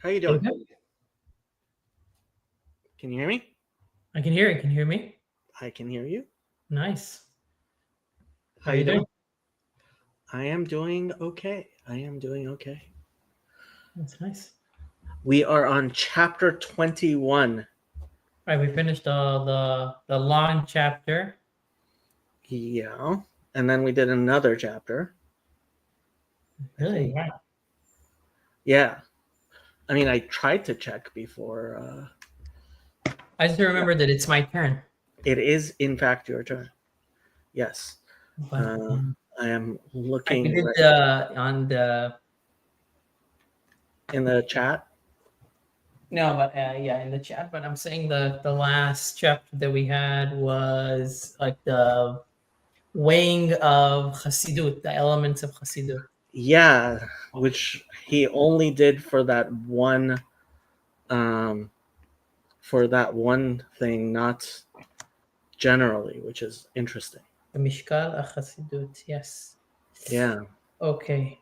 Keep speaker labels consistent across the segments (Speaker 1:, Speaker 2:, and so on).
Speaker 1: How you doing?
Speaker 2: Okay.
Speaker 1: Can you hear me?
Speaker 2: I can hear you. Can you hear me?
Speaker 1: I can hear you.
Speaker 2: Nice.
Speaker 1: How
Speaker 2: How you
Speaker 1: you doing?
Speaker 2: doing?
Speaker 1: I am doing okay. I am doing okay.
Speaker 2: That's nice.
Speaker 1: We are on chapter 21.
Speaker 2: All right, we finished the long chapter.
Speaker 1: Yeah. And then we did another chapter.
Speaker 2: Really? Wow.
Speaker 1: Yeah. I mean, I tried to check before.
Speaker 2: I just remember that it's my turn.
Speaker 1: It is, in fact, your turn. Yes.
Speaker 2: But
Speaker 1: I am
Speaker 2: I
Speaker 1: looking
Speaker 2: did on the
Speaker 1: in the chat.
Speaker 2: no, but yeah, in the chat. But I'm saying the last chapter that we had was like the weighing of Chassidut, the elements of Chassidut.
Speaker 1: Yeah, which he only did for that one thing, not generally, which is interesting.
Speaker 2: The Mishkal Chassidut. Yes.
Speaker 1: Yeah.
Speaker 2: Okay.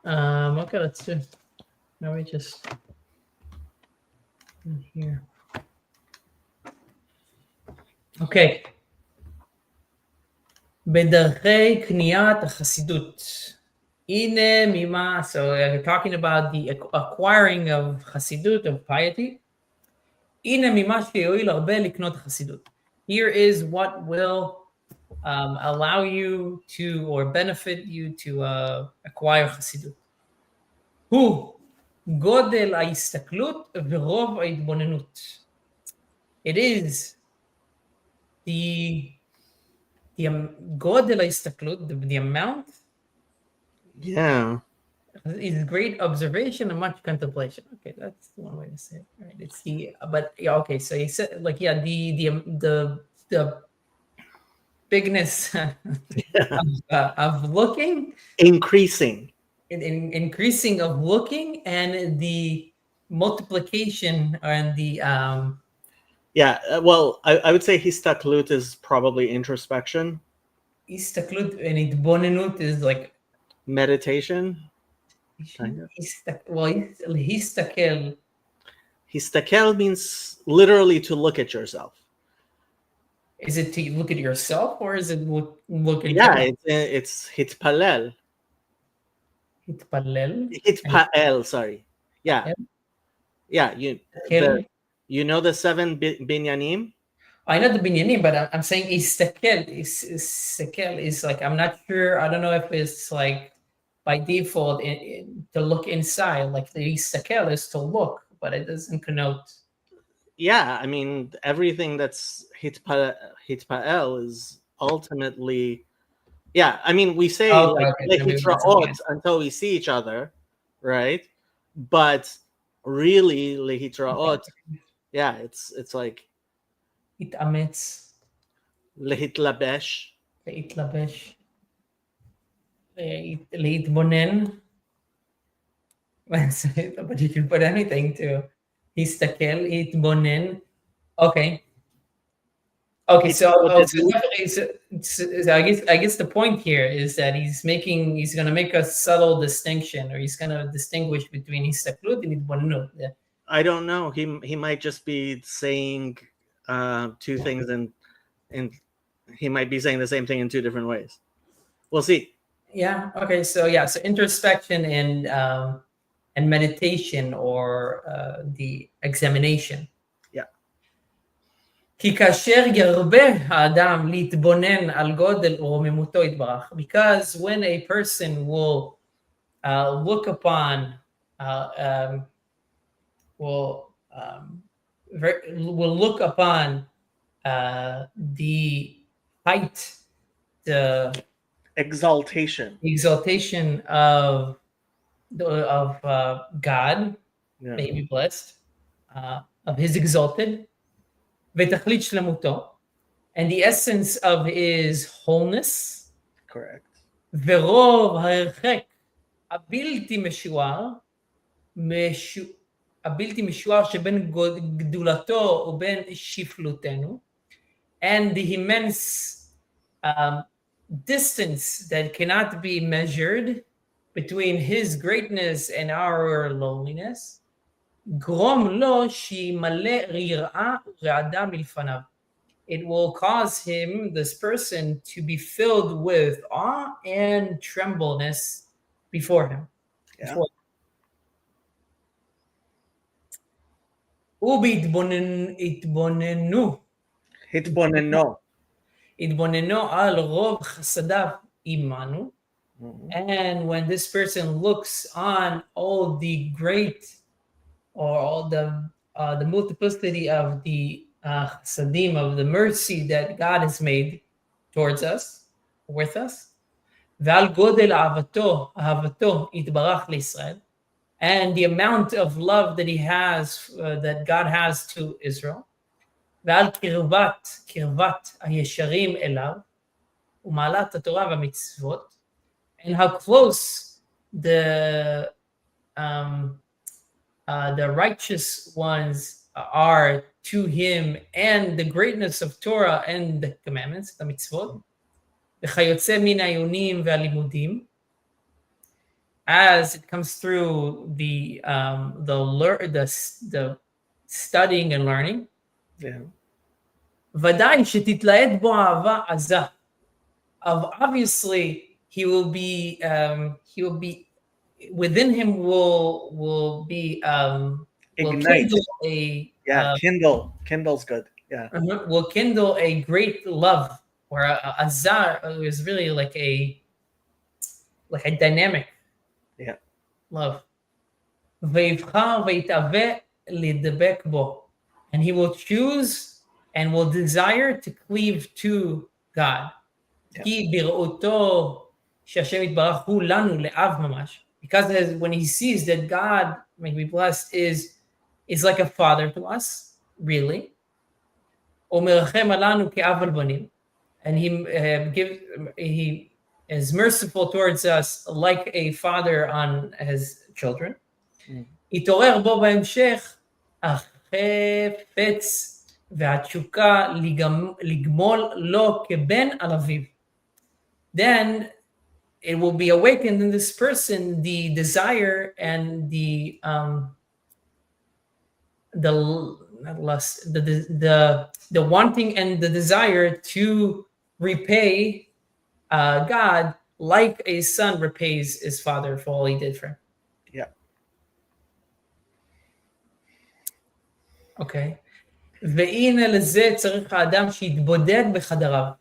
Speaker 2: Okay, let's do. Now we just in here. Okay. בדרכי קניית החסידות. הנה ממה, so we're talking about the acquiring of חסידות, of piety. הנה ממה שיועיל הרבה לקנות חסידות. Here is what will allow you to, or benefit you to acquire חסידות. הוא גודל ההסתכלות ורוב ההתבוננות. It is the גודל ההסתכלות, the amount,
Speaker 1: Yeah.
Speaker 2: is great observation and much contemplation. Okay, that's one way to say it. Right? It's the, but yeah, okay. So he said, like, yeah, the bigness of looking,
Speaker 1: Increasing.
Speaker 2: in increasing of looking, and the multiplication and the
Speaker 1: Yeah. Well, I would say histaklut is probably introspection,
Speaker 2: הסתכלות and התבוננות is like
Speaker 1: meditation. Kind of.
Speaker 2: well, להסתכל.
Speaker 1: Histakel means literally to look at yourself.
Speaker 2: Is it to look at yourself, or is it look at
Speaker 1: Yeah, it's hitpalel.
Speaker 2: התפלל?
Speaker 1: Hitpael, sorry. Yeah.
Speaker 2: Yeah.
Speaker 1: Yeah,
Speaker 2: Okay.
Speaker 1: you know the 7 binyanim?
Speaker 2: I know the binyanim, but I'm saying istakel is like, I'm not sure. I don't know if it's like by default to look inside. Like the istakel is to look, but it doesn't connote.
Speaker 1: Yeah, I mean everything that's hitpael is ultimately. Yeah, I mean we say lehitraot until we see each other, right? But really lehitraot, yeah, it's like
Speaker 2: התאמץ.
Speaker 1: lehitlabesh.
Speaker 2: להתלבש. להתבונן. But you can put anything to להסתכל, להתבונן. Okay. So I guess the point here is that he's going to make a subtle distinction, or he's going to distinguish between histaklut and itbonenut.
Speaker 1: I don't know. He might just be saying two things, and he might be saying the same thing in two different ways. We'll see.
Speaker 2: Yeah. Okay. So so introspection and meditation, or the examination. כי כאשר ירבה האדם להתבונן על גודל ורוממותו יתברך, because when a person will look upon will look upon the height, the
Speaker 1: exaltation
Speaker 2: of God,
Speaker 1: yeah.
Speaker 2: May be blessed, of his exalted, ותכלית שלמותו, and the essence of his wholeness.
Speaker 1: Correct.
Speaker 2: ורוב ההרחק הבלתי משוער שבין גדולתו ובין שפלותנו, and the immense distance that cannot be measured between his greatness and our loneliness, גרום לו שימלא יראה ורעדה מלפניו. It will cause him, this person, to be filled with awe and trembleness before him.
Speaker 1: Yeah.
Speaker 2: התבוננו על רוב חסדיו עמנו. And when this person looks on all the great, or all the multiplicity of the chasadim, of the mercy that God has made towards us, with us, ועל גודל אהבתו יתברך לישראל, and the amount of love that he has, that God has to Israel, ועל קרבת הישרים אליו, ומעלת התורה והמצוות, and how close the righteous ones are to him, and the greatness of Torah and the commandments, the mitzvot, וכיוצא מן העיונים והלימודים, as it comes through the studying and learning. ודאי שתתלהט בו אהבה עזה. Obviously, he will be within him will be
Speaker 1: ignite. Kindle's good.
Speaker 2: Will kindle a great love, or a azar is really like a dynamic love. ויבחר ויתאווה לדבק בו, and he will choose and will desire to cleave to God. כי בראותו שהשם יתברך הוא לנו לאב ממש, because when he sees that God, may be blessed, is like a father to us, really, ומרחם עלינו כאב על בנים, and he is merciful towards us like a father on his children. יתעורר בו בהמשך החפץ והתשוקה לגמול לו כבן על אביו. Then it will be awakened in this person the desire and the wanting and the desire to repay God like a son repays his father for all he did for him. Okay. והנה לזה צריך האדם שיתבודד בחדריו.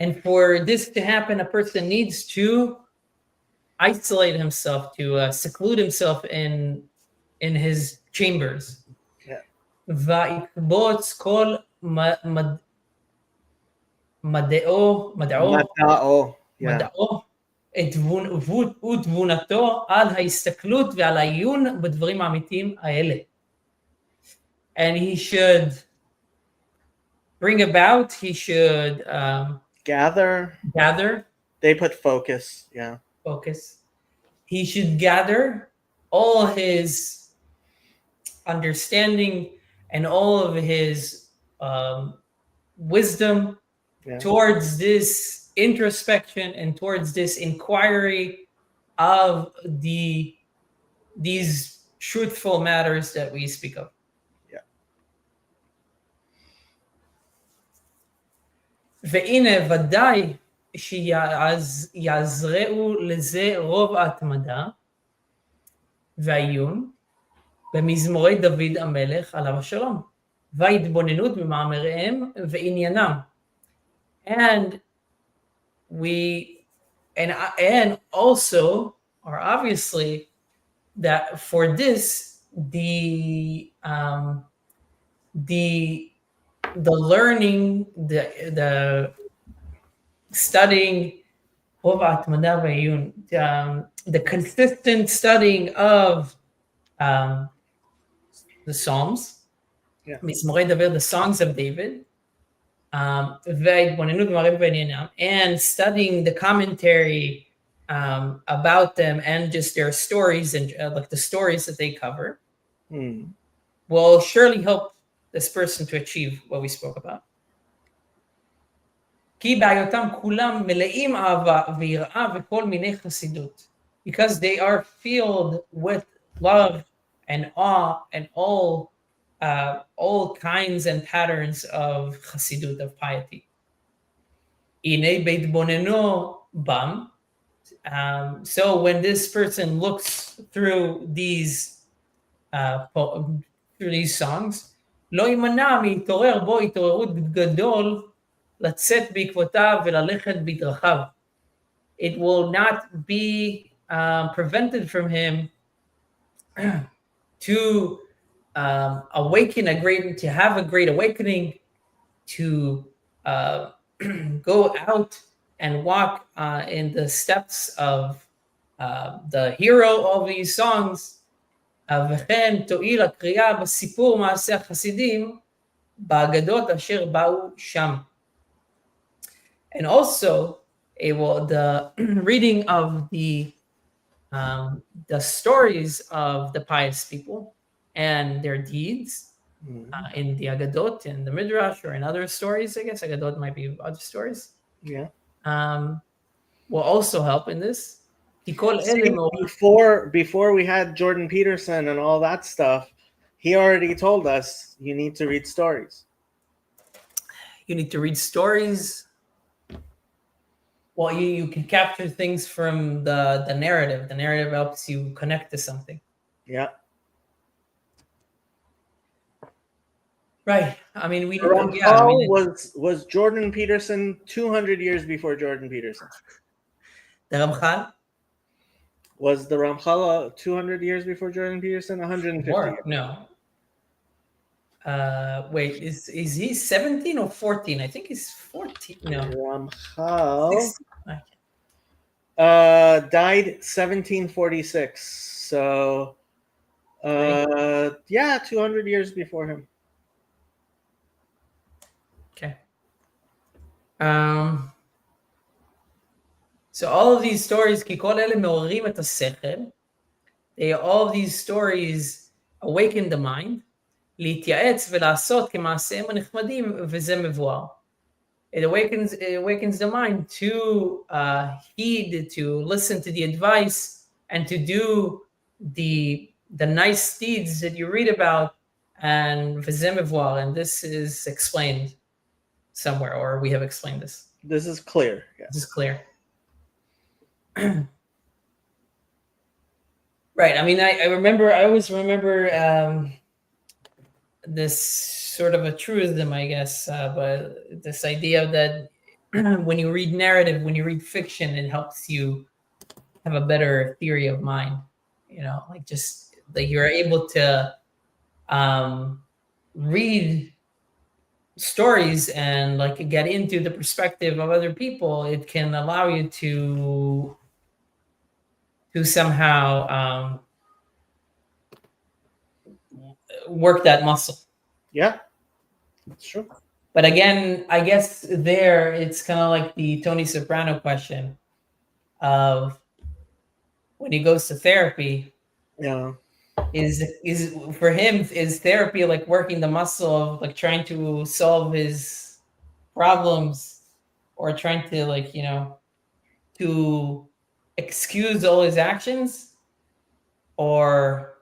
Speaker 2: And for this to happen, a person needs to isolate himself, to seclude himself in his chambers. ויקבוץ כל מדעו ותבונתו על ההסתכלות ועל העיון בדברים האמיתיים האלה. And he should bring about, he should
Speaker 1: gather. They put focus.
Speaker 2: Focus. He should gather all his understanding and all of his wisdom towards this introspection and towards this inquiry of these truthful matters that we speak of. והנה ודאי שיעזרו לזה רוב ההתמדה והעיון במזמורי דוד המלך עליו השלום, וההתבוננות במאמריהם ועניינם. And also, or obviously, that for this, the learning, the studying, the consistent studying of the Psalms, the songs of David, and studying the commentary about them and just their stories and like the stories that they cover, will surely help this person to achieve what we spoke about. כי בהיותם כולם מלאים אהבה ויראה וכל מיני חסידות. because they are filled with love and awe and all kinds and patterns of chassidut, of piety. Ine beit boneno bam. So when this person looks through these songs, לא יימנע להתעורר בו התעוררות גדול, לצאת בעקבותיו וללכת בדרכיו. It will not be prevented from him to to have a great awakening, to go out and walk in the steps of the hero of these songs. וכן תועיל הקריאה בסיפור מעשה החסידים באגדות אשר באו שם. And also, the reading of the stories of the pious people and their deeds in the Agadot, in the Midrash, or in other stories, I guess. Agadot might be other stories.
Speaker 1: Yeah.
Speaker 2: Will also help in this.
Speaker 1: Before we had Jordan Peterson and all that stuff, he already told us you need to read stories.
Speaker 2: You need to read stories. Well, you can capture things from the narrative. The narrative helps you connect to something.
Speaker 1: Yeah.
Speaker 2: Right. I mean,
Speaker 1: was Jordan Peterson 200 years before Jordan Peterson?
Speaker 2: The Ramchal?
Speaker 1: Was the Ramchal 200 years before Jordan Peterson? 150 years?
Speaker 2: No. Wait, is he 17 or 14? I think he's 14. No.
Speaker 1: Ramchal died 1746. So, 200 years before him.
Speaker 2: Okay. So all of these stories, all of these stories awaken the mind. It awakens the mind to heed, to listen to the advice, and to do the nice deeds that you read about, and this is explained somewhere, or we have explained this.
Speaker 1: This is clear.
Speaker 2: Yes. This is clear. Right. I mean, I always remember this sort of a truism, I guess, but this idea that when you read narrative, when you read fiction, it helps you have a better theory of mind. Like just that you're able to read stories and like get into the perspective of other people. It can allow you to somehow work that muscle.
Speaker 1: Yeah, that's true.
Speaker 2: But again, I guess there it's kind of like the Tony Soprano question of when he goes to therapy.
Speaker 1: Yeah.
Speaker 2: Is for him, is therapy like working the muscle of like trying to solve his problems, or trying to to excuse all his actions, or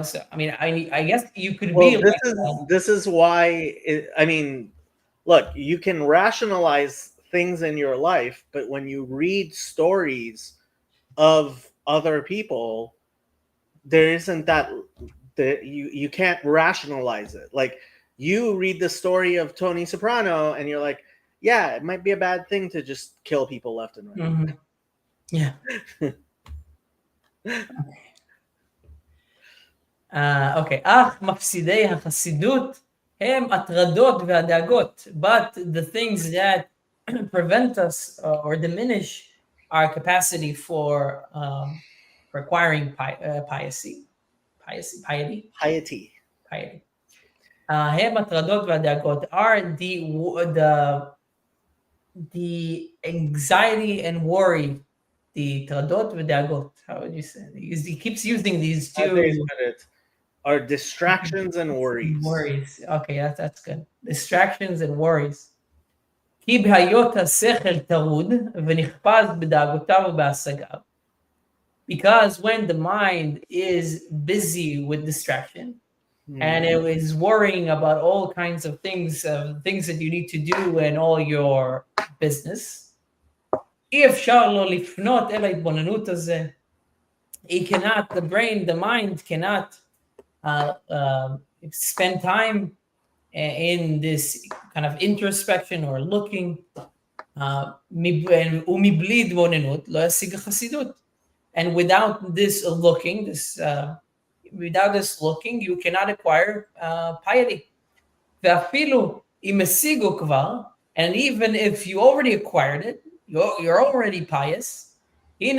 Speaker 2: so I mean I guess you could be
Speaker 1: this is why look, you can rationalize things in your life, but when you read stories of other people, there isn't that you can't rationalize it. Like you read the story of Tony Soprano and you're like, yeah, it might be a bad thing to just kill people left and right.
Speaker 2: Mm-hmm. Yeah. Okay. מפסידי החסידות הם הטרדות והדאגות, but the things that prevent us or diminish our capacity for requiring piety. הם הטרדות והדאגות are the anxiety and worry. The טרדות ודאגות. How would you say? He keeps using these two.
Speaker 1: Are distractions and worries.
Speaker 2: Worries. Okay, that's good. Distractions and worries. כי בהיות השכל טרוד ונחפז בדאגותיו ובהשגיו. because when the mind is busy with distraction and it is worrying about all kinds of things that you need to do and all your business, the mind cannot spend time in this kind of introspection or looking. And without this looking, you cannot acquire piety. And even if you already acquired it, you're already pious. Here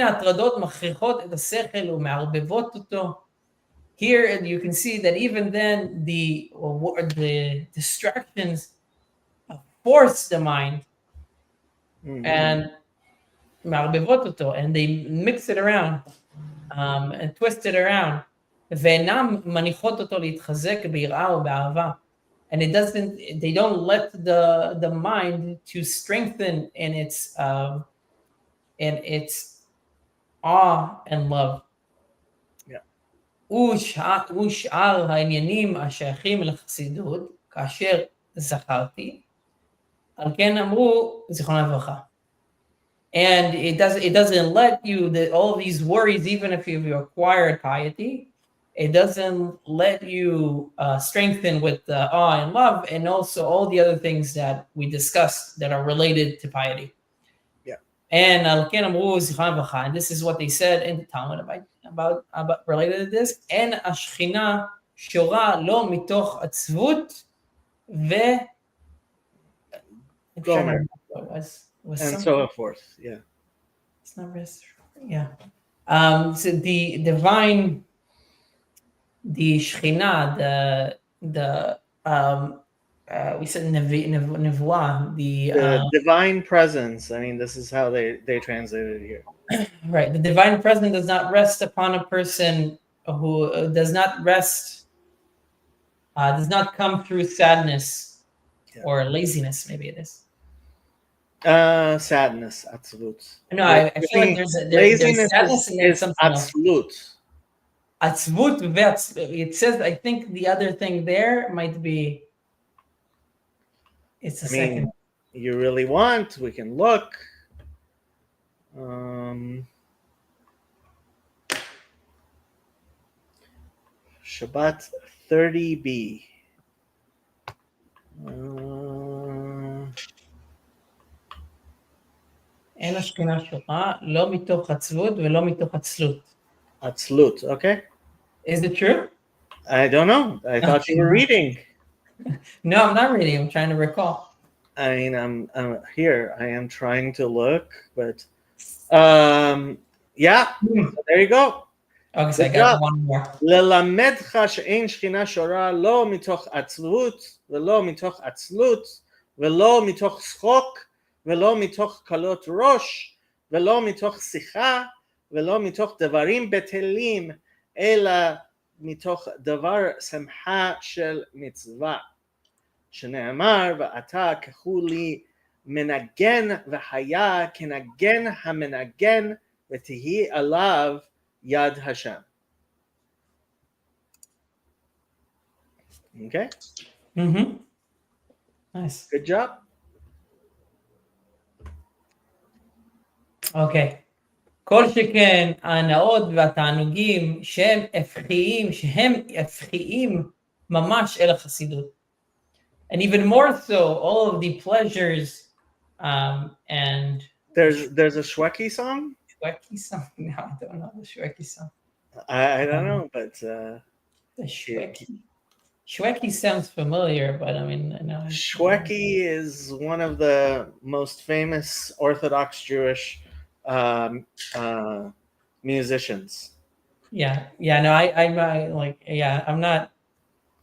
Speaker 2: you can see that even then the distractions force the mind and they mix it around and twist it around. And they don't let the mind to strengthen in its awe and love. ושאר העניינים השייכים לחסידות, כאשר זכרתי, על כן אמרו זיכרונה לברכה. And it doesn't let you, all these worries, even if you've acquired piety, it doesn't let you strengthen with awe and love, and also all the other things that we discussed that are related to piety. And and this is what they said in the Talmud about related to this. En השכינה שורה לא מתוך עצבות ו...
Speaker 1: and so forth. Yeah.
Speaker 2: It's not rest. Yeah. So the divine, the Shekhinah, we said nevuah,
Speaker 1: the divine presence. I mean, this is how they translated it here.
Speaker 2: Right. The divine presence does not rest upon a person who does not come through sadness or laziness. Maybe it is.
Speaker 1: Sadness, absolute.
Speaker 2: No, I feel like there's sadness and there's something
Speaker 1: absolute.
Speaker 2: Atzvut, it says, I think the other thing there might be, it's a second.
Speaker 1: You really want, we can look. Shabbat 30b.
Speaker 2: אין השכינה שורה, לא מתוך עצבות ולא מתוך עצלות.
Speaker 1: Atzlut, okay.
Speaker 2: Is it true?
Speaker 1: I don't know. I thought you were reading.
Speaker 2: No, I'm not reading. I'm trying to recall.
Speaker 1: I mean, I'm here. I am trying to look, but yeah. So there you go.
Speaker 2: Okay, so I got one more.
Speaker 1: ללמדך שאין שכינה שורה לא מתוך עצבות ולא מתוך עצלות ולא מתוך צחוק ולא מתוך קלות ראש ולא מתוך שיחה ולא מתוך דברים בטלים אלא מתוך דבר שמחה של מצווה שנאמר ואתה ככולי מנגן והיה כנגן המנגן ותהי עליו Yad Hashem. Okay.
Speaker 2: Nice.
Speaker 1: Good job.
Speaker 2: Okay. כל שכן ההנאות והתענוגים שהם הפכיים ממש אל החסידות. And even more so, all of the pleasures and...
Speaker 1: There's a Shweki song?
Speaker 2: Shweki song? No, I don't know the Shweki song.
Speaker 1: I don't know, but...
Speaker 2: the Shweki. Shweki sounds familiar, but I mean... No,
Speaker 1: Shweki is one of the most famous Orthodox Jewish musicians.
Speaker 2: Yeah, no, I'm not...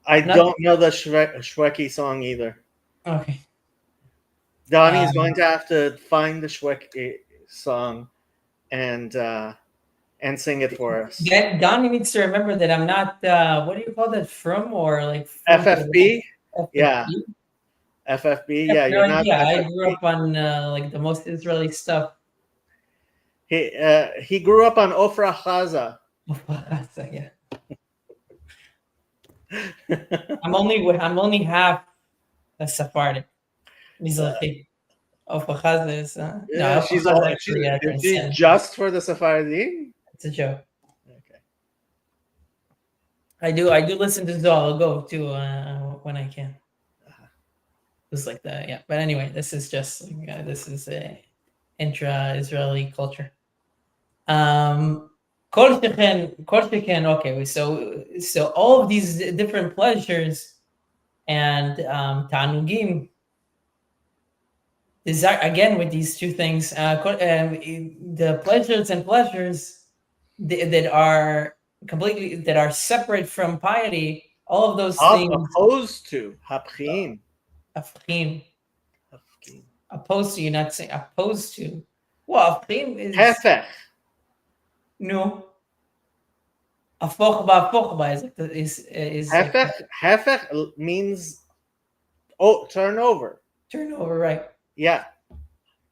Speaker 1: I don't know the Shweki song either.
Speaker 2: Okay.
Speaker 1: Donnie's going to have to find the Shweki song and sing it for us.
Speaker 2: Donnie needs to remember that I'm not, what do you call that, from or like...
Speaker 1: FFB?
Speaker 2: FFB?
Speaker 1: Yeah. FFB, yeah.
Speaker 2: You're not I grew up on like the most Israeli stuff.
Speaker 1: He grew up on Ofra Chaza.
Speaker 2: Yeah. I'm only half a Sephardic. Mizrahi. Ofra Chaza is no.
Speaker 1: She's
Speaker 2: actually
Speaker 1: she's just for the Sephardim.
Speaker 2: It's a joke.
Speaker 1: Okay.
Speaker 2: I do listen to Zohar. I'll go too when I can. It's like that, yeah. But anyway, this is just this is a intra-Israeli culture. Kol sheken, okay, so all of these different pleasures and tanugim, desire, again with these two things, the pleasures that are completely, that are separate from piety, all of those things
Speaker 1: opposed to hapchim.
Speaker 2: Opposed to, you're not saying opposed to. Well, hapchim is
Speaker 1: hefech.
Speaker 2: No. Afoch ba is
Speaker 1: hefech. Hefech means turn over.
Speaker 2: Turn over, right?
Speaker 1: Yeah.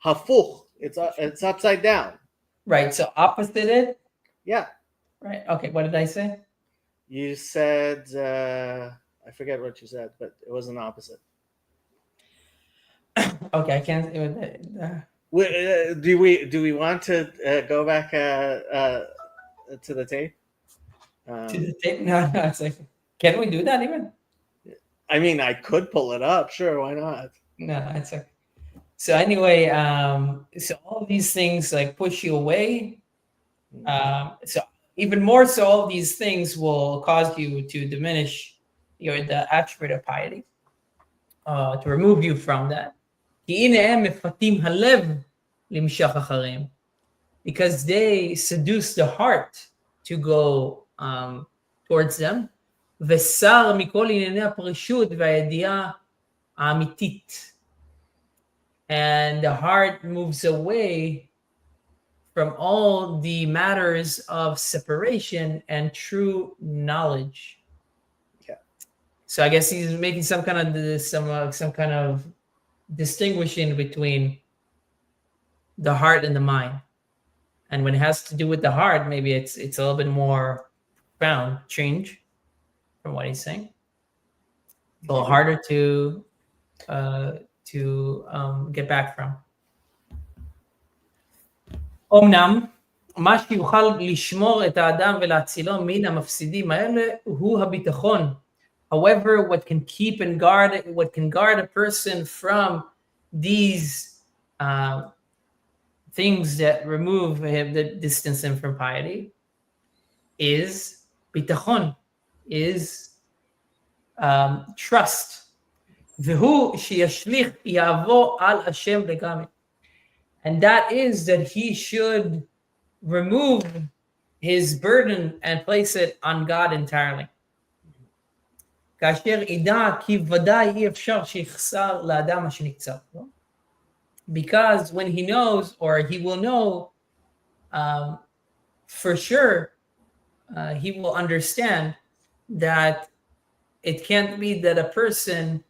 Speaker 1: Hafuch. It's upside down.
Speaker 2: Right. So opposite it.
Speaker 1: Yeah.
Speaker 2: Right. Okay. What did I say?
Speaker 1: You said I forget what you said, but it was an opposite.
Speaker 2: Okay, I can't.
Speaker 1: Do we want to go back to the tape?
Speaker 2: To the tape? No. It's like, can we do that even?
Speaker 1: I mean, I could pull it up. Sure, why not?
Speaker 2: No, it's okay. So anyway, so all these things like push you away. So even more so, all these things will cause you to diminish the attribute of piety, to remove you from that. Because they seduce the heart to go towards them. וסר מכל ענייני הפרישות והידיעה האמיתית. And the heart moves away from all the matters of separation and true knowledge.
Speaker 1: Yeah.
Speaker 2: So I guess he's making some kind of distinguishing between the heart and the mind. And when it has to do with the heart, maybe it's a little bit more profound change from what he's saying. A little harder to get back from. אמנם, מה שיוכל לשמור את האדם ולהצילו מן המפסידים האלה הוא הביטחון. However, what can guard a person from these things that remove him, that distance him from piety, is bitachon, is trust. והוא שישליך יהבו על השם לגמרי. And that is that he should remove his burden and place it on God entirely. כאשר ידע כי ודאי אי אפשר שיחסר לאדם השנקצר. Because when he knows, or he will know for sure, he will understand that it can't be that a person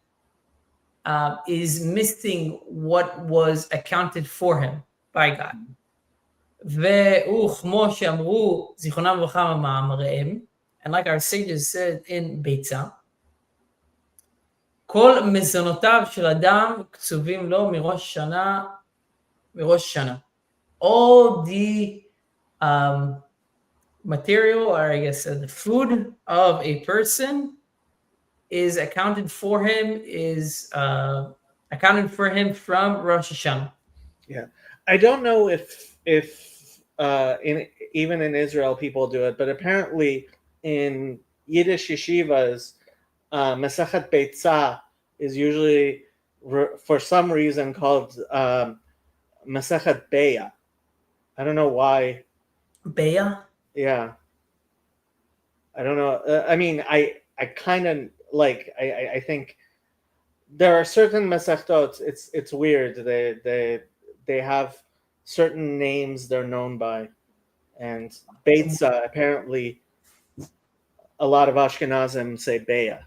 Speaker 2: is missing what was accounted for him by God. וכמו שאמרו זיכרונם לברכה במאמריהם, and like our sages said in ביצה, כל מזונותיו של אדם קצובים לו מראש שנה. All the material, or I guess the food of a person is accounted for him from Rosh Hashanah.
Speaker 1: Yeah, I don't know if even in Israel people do it, but apparently in Yiddish yeshivas, Masachet Beitzah is usually for some reason called Masachet Beya. I don't know why.
Speaker 2: Beya?
Speaker 1: Yeah. I don't know. I mean, I kind of like. I think there are certain Masechtot. It's weird. They have certain names they're known by, and Beitzah apparently a lot of Ashkenazim say Beya.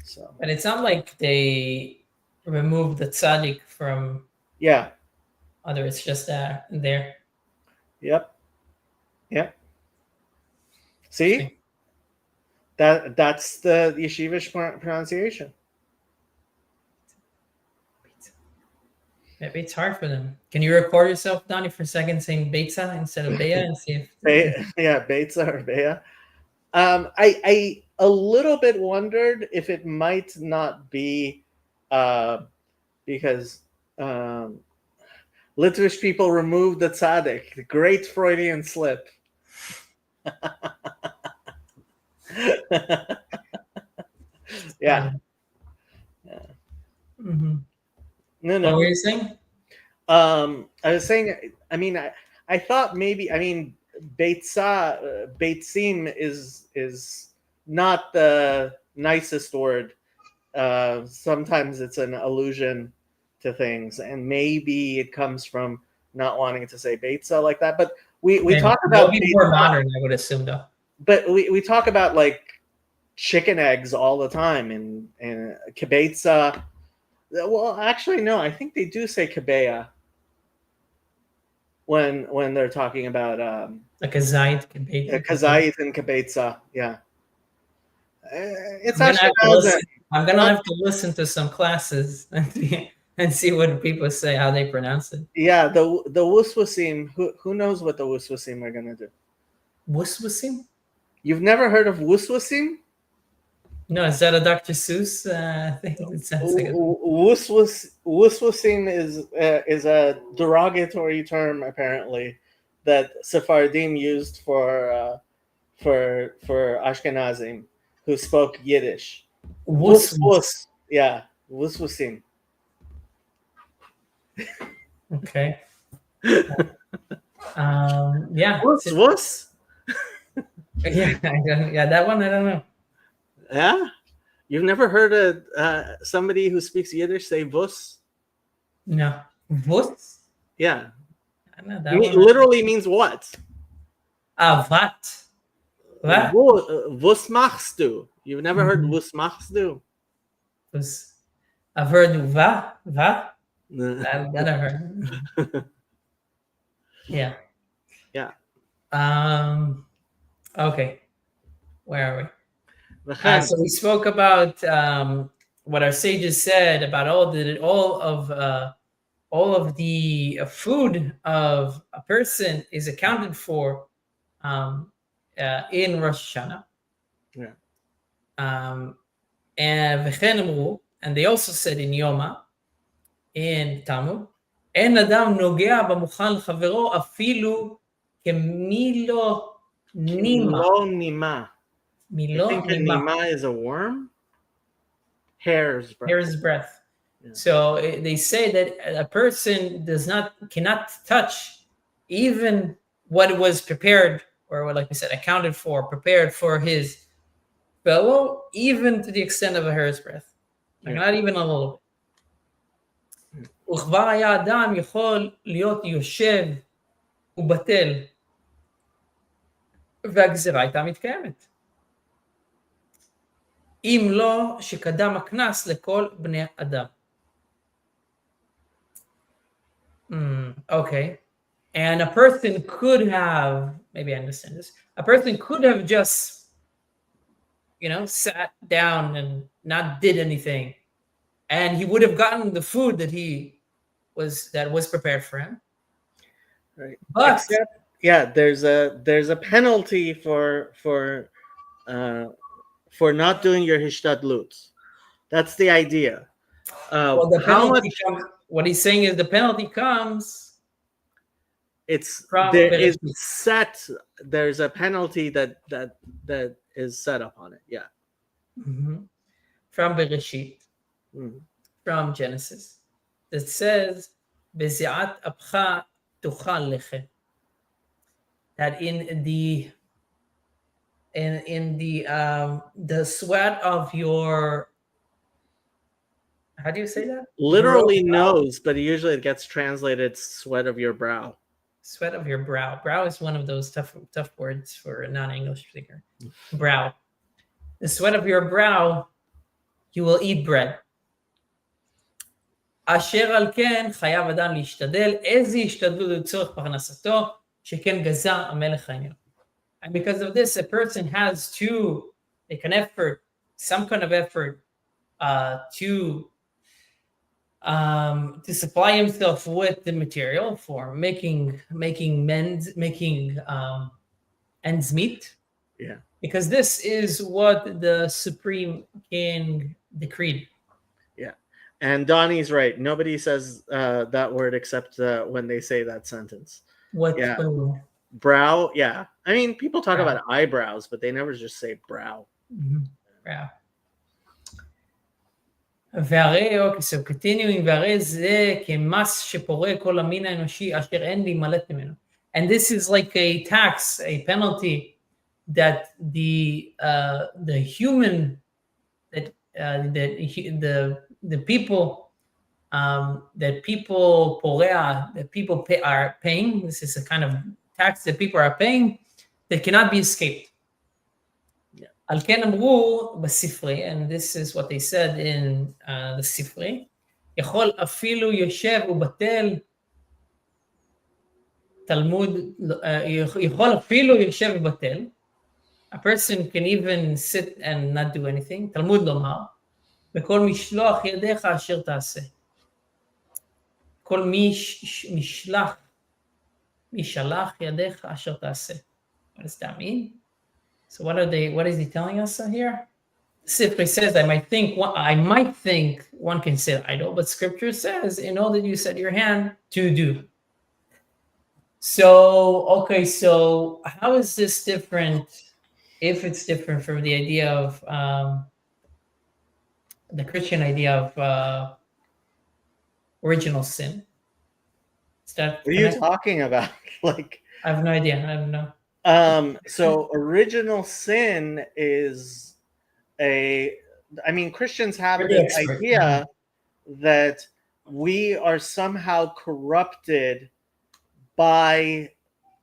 Speaker 1: So,
Speaker 2: but it's not like they remove the tzaddik from.
Speaker 1: Yeah.
Speaker 2: Other, it's just there.
Speaker 1: Yep. Yep. See? That's the yeshivish pronunciation.
Speaker 2: Maybe it's hard for them. Can you record yourself, Donnie, for a second saying Beitza instead of Bea and see if...
Speaker 1: Yeah, Beitza or Bea. I a little bit wondered if it might not be because Litvish people removed the tzaddik, the great Freudian slip. Yeah.
Speaker 2: Mm-hmm.
Speaker 1: No.
Speaker 2: What were you saying?
Speaker 1: I was saying, I mean, I thought maybe, I mean, Beitzim is not the nicest word. Sometimes it's an allusion to things, and maybe it comes from not wanting to say Beitza like that. But we talk about
Speaker 2: more modern, I would assume, though.
Speaker 1: But we talk about like chicken eggs all the time, and kibetza. Well, actually, no. I think they do say kibeya when they're talking about
Speaker 2: like a zayit
Speaker 1: and kibetza. Yeah, it's
Speaker 2: I'm gonna have to listen to some classes and see what people say, how they pronounce it.
Speaker 1: Yeah, the wuswasim. Who knows what the wuswasim are gonna do?
Speaker 2: Wuswasim?
Speaker 1: You've never heard of wuswasim?
Speaker 2: No, is that a Dr. Seuss thing? It sounds like
Speaker 1: wuswasim is a derogatory term apparently that Sephardim used for Ashkenazim who spoke Yiddish.
Speaker 2: Wus.
Speaker 1: Yeah, wuswasim.
Speaker 2: Okay. Yeah.
Speaker 1: Wus.
Speaker 2: Yeah, that one I don't know.
Speaker 1: Yeah, you've never heard of somebody who speaks Yiddish say "vus"?
Speaker 2: No, "vus."
Speaker 1: Yeah,
Speaker 2: I know that
Speaker 1: one literally means what?
Speaker 2: What? What?
Speaker 1: "Vus machst du"? You've never heard "vus machst du"?
Speaker 2: I've heard "va." That I've heard. Yeah.
Speaker 1: Yeah.
Speaker 2: Okay. Where are we? So we spoke about what our sages said about all of the food of a person is accounted for in Rosh Hashanah.
Speaker 1: Yeah.
Speaker 2: And they also said in Yoma, in Tammuz, אין אדם נוגע במוכן לחברו אפילו כמילו נימה.
Speaker 1: I think a nima is a worm. Hair's breadth.
Speaker 2: Yeah. So they say that a person cannot touch even what was prepared, or like we said, accounted for, prepared for his fellow, even to the extent of a hair's breadth. Like not even a little bit. וכבר היה אדם יכול להיות יושב ובטל, והגזרה הייתה מתקיימת. אם לא שקדם הכנס לכל בני אדם. Okay. And a person could have, maybe I understand this, a person could have just, sat down and not did anything. And he would have gotten the food that was prepared for him.
Speaker 1: Right.
Speaker 2: But
Speaker 1: there's a penalty for not doing your hishtadlut. That's the idea.
Speaker 2: What he's saying is the penalty comes.
Speaker 1: There's a penalty that is set up on it. Yeah.
Speaker 2: Mm-hmm. From Bereshit. From Genesis, that says, "Beziat apcha tuchal leche." That in the sweat of your, how do you say that?
Speaker 1: Literally nose, but usually it gets translated sweat of your brow.
Speaker 2: Sweat of your brow. Brow is one of those tough words for a non-English speaker. Brow. The sweat of your brow, you will eat bread. אשר על כן חייב אדם להשתדל, איזה השתדלות לצורך פרנסתו, שכן גזע המלך העליון. And because of this, a person has to make an effort, some kind of effort, to supply himself with the material for making ends meet.
Speaker 1: Yeah.
Speaker 2: Because this is what the Supreme King decreed.
Speaker 1: Yeah. And Donnie's right. Nobody says that word except when they say that sentence.
Speaker 2: What?
Speaker 1: Yeah. Brow. Yeah. I mean, people talk about eyebrows, but they never just say brow.
Speaker 2: Brow. והרי, so continuing, והרי זה כמס שפורה כל המין האנושי אשר אין להימלט ממנו. And this is like a tax, a penalty that the human, that the people, that people porea, that people are paying. This is a kind of tax that people are paying that cannot be escaped. על כן אמרו בספרי, and this is what they said in the ספרי, יכול אפילו יושב ובטל תלמוד, יכול אפילו יושב ובטל, a person can even sit and not do anything, תלמוד לומר, בכל משלוח ידיך אשר תעשה. כל משלח ידיך אשר תעשה. What does that mean? So what is he telling us here? Simply says, I might think one can say idle, but scripture says, in all that you set your hand to do. So, okay, so how is this different, if it's different from the idea of the Christian idea of original sin?
Speaker 1: What are you talking about? Like,
Speaker 2: I have no idea. I don't know.
Speaker 1: So original sin is Christians have this idea that we are somehow corrupted by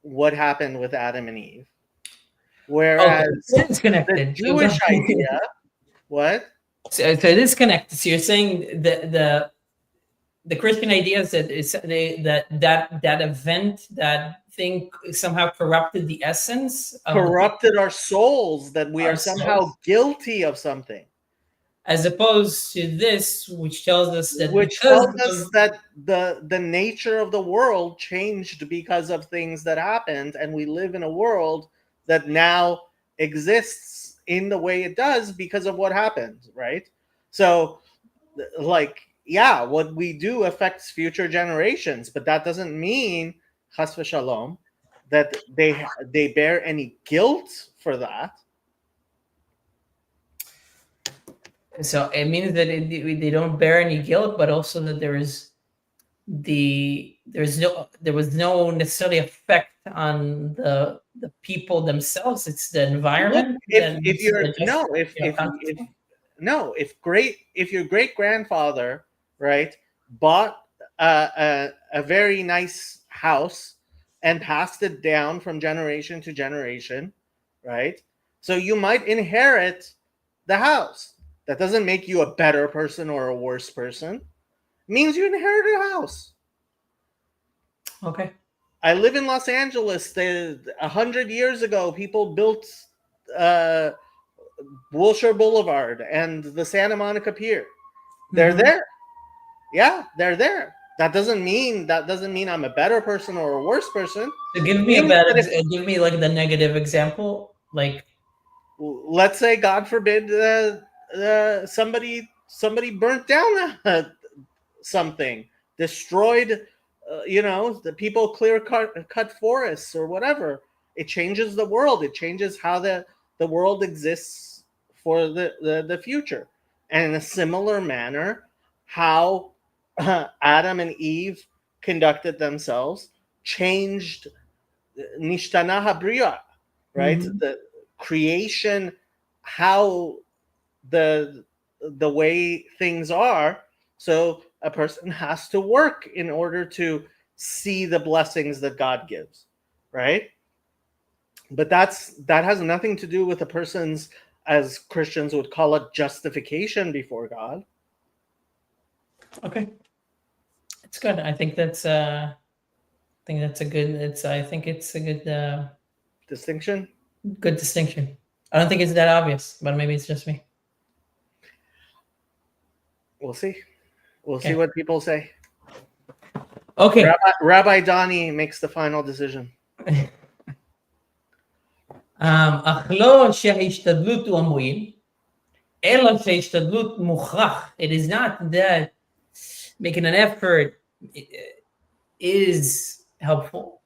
Speaker 1: what happened with Adam and Eve. Whereas the Jewish idea, what?
Speaker 2: So it is connected. So you're saying the Christian idea is that it's that event, that thing somehow corrupted the essence,
Speaker 1: corrupted our souls, that we are somehow guilty of something,
Speaker 2: as opposed to this, which tells us that
Speaker 1: the nature of the world changed because of things that happened, and we live in a world that now exists in the way it does because of what happened, right? So, like, yeah, what we do affects future generations, but that doesn't mean, chas v'shalom, that they bear any guilt for that.
Speaker 2: So it means that they don't bear any guilt, but also that there was no necessarily effect on the people themselves. It's the environment.
Speaker 1: If your great grandfather, right, bought a very nice house and passed it down from generation to generation, right? So you might inherit the house. That doesn't make you a better person or a worse person. It means you inherited a house.
Speaker 2: Okay.
Speaker 1: I live in Los Angeles. 100 years ago, people built Wilshire Boulevard and the Santa Monica Pier. They're there. Yeah, they're there. That doesn't mean I'm a better person or a worse person.
Speaker 2: So give me give me like the negative example. Like,
Speaker 1: let's say, God forbid, somebody burnt down something, destroyed, the people clear cut forests or whatever. It changes the world. It changes how the world exists for the future. And in a similar manner, how Adam and Eve conducted themselves changed nishtana habriya, right? Mm-hmm. The creation, how the way things are. So a person has to work in order to see the blessings that God gives, right? But that has nothing to do with a person's, as Christians would call it, justification before God.
Speaker 2: Okay. It's good. I think that's think that's a good. I think it's a good
Speaker 1: distinction.
Speaker 2: Good distinction. I don't think it's that obvious, but maybe it's just me.
Speaker 1: We'll see. We'll see what people say.
Speaker 2: Okay.
Speaker 1: Rabbi Donnie makes the final decision.
Speaker 2: אך לא שההשתדלות הוא המועיל, אלא שההשתדלות מוכרח. It is not that making an effort is helpful.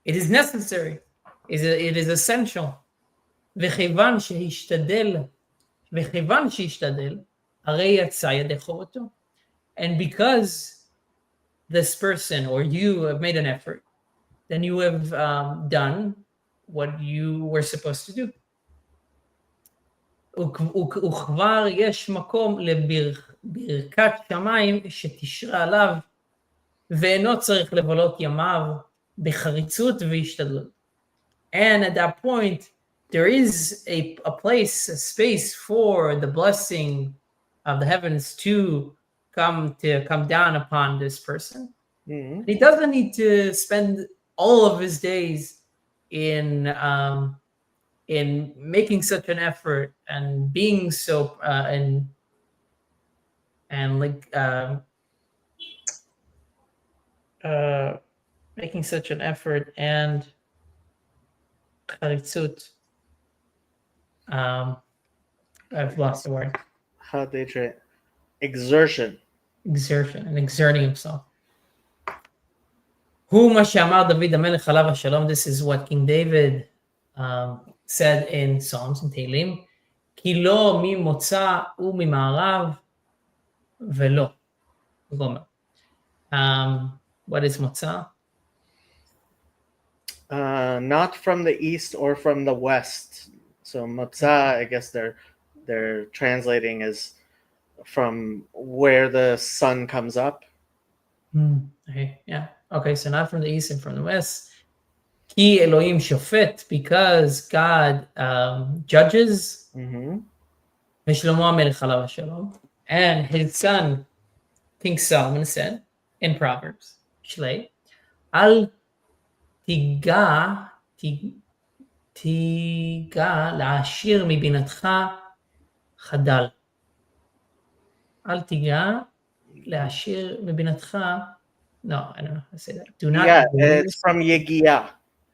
Speaker 2: It is necessary. It is essential. וכיוון שהשתדל, הרי יצא ידי חובתו. And because this person or you have made an effort, then you have done what you were supposed to do. וכבר יש מקום לברכת שמיים שתשרה עליו, ואינו צריך לבלות ימיו בחריצות והשתדלות. And at that point, there is a place, a space for the blessing of the heavens to come down upon this person. Mm-hmm. He doesn't need to spend all of his days in making such an effort and being so making such an effort and I've lost the word.
Speaker 1: How they try exertion
Speaker 2: and exerting himself. הוא מה שאמר דוד המלך עליו השלום. This is what King David said in Psalms and Tehillim. כי לא ממוצא וממערב ולא. גומר. What is מוצא?
Speaker 1: Not from the east or from the west. So motza, I guess they're translating as from where the sun comes up.
Speaker 2: Okay, yeah. Okay, so not from the east and from the west. Ki Elohim shofet, because God judges. V'shlomo HaMelech alav shalom. And his son, King Solomon, said in Proverbs, Shlei, Al tiga la'ashir mibinatcha chadal. Al tiga la'ashir mibinatcha. No, I don't know how to say that. Do not.
Speaker 1: Yeah, it's from Yegiah.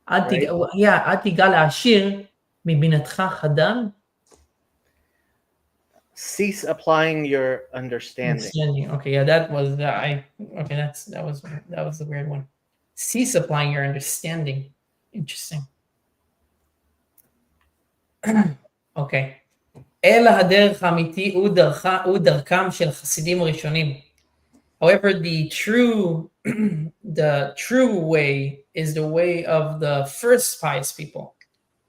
Speaker 2: Right? Yeah, al tiga la'ashir mibinatcha chadal.
Speaker 1: Cease applying your understanding.
Speaker 2: Okay, yeah, that was that was the weird one. Cease applying your understanding. Interesting. Okay. אלא הדרך האמיתי הוא דרכם של חסידים ראשונים. However, the true way is the way of the first pious people.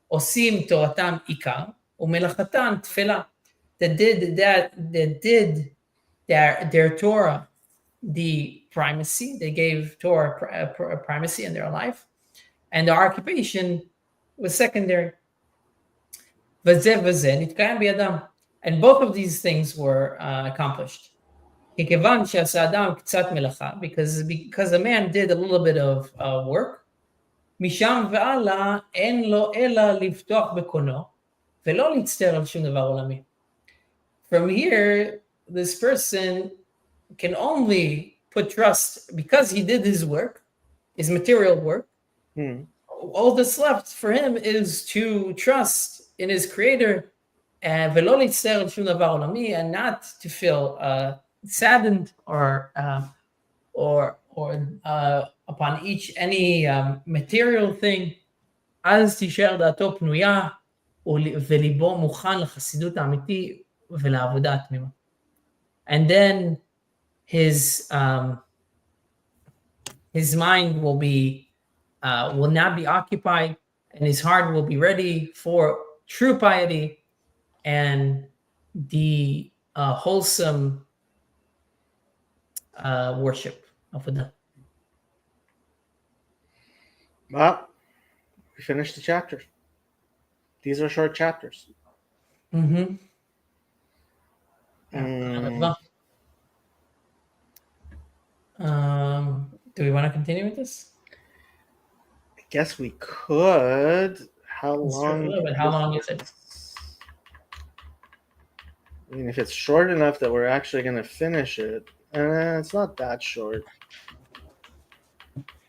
Speaker 2: עושים תורתם עיקר ומלאכתם תפלה. That did their Torah the primacy. They gave Torah a primacy in their life, and their occupation was secondary. And both of these things were accomplished. Because a man did a little bit of work. משם והלאה אין לו אלא לפתוח בקונו ולא להצטער על שום דבר עולמי. From here, this person can only put trust because he did his work, his material work. All that's left for him is to trust in his creator and not to feel saddened or upon any material thing. אז תישאר דעתו פנויה וליבו מוכן לחסידות האמיתי. And then his mind will not be occupied, and his heart will be ready for true piety and the wholesome worship of Buddha.
Speaker 1: Well, we finished the chapter. These are short chapters.
Speaker 2: Do we want to continue with this?
Speaker 1: guess we could. How long?
Speaker 2: But how long is it?
Speaker 1: I mean, if it's short enough that we're actually going to finish it, it's not that short.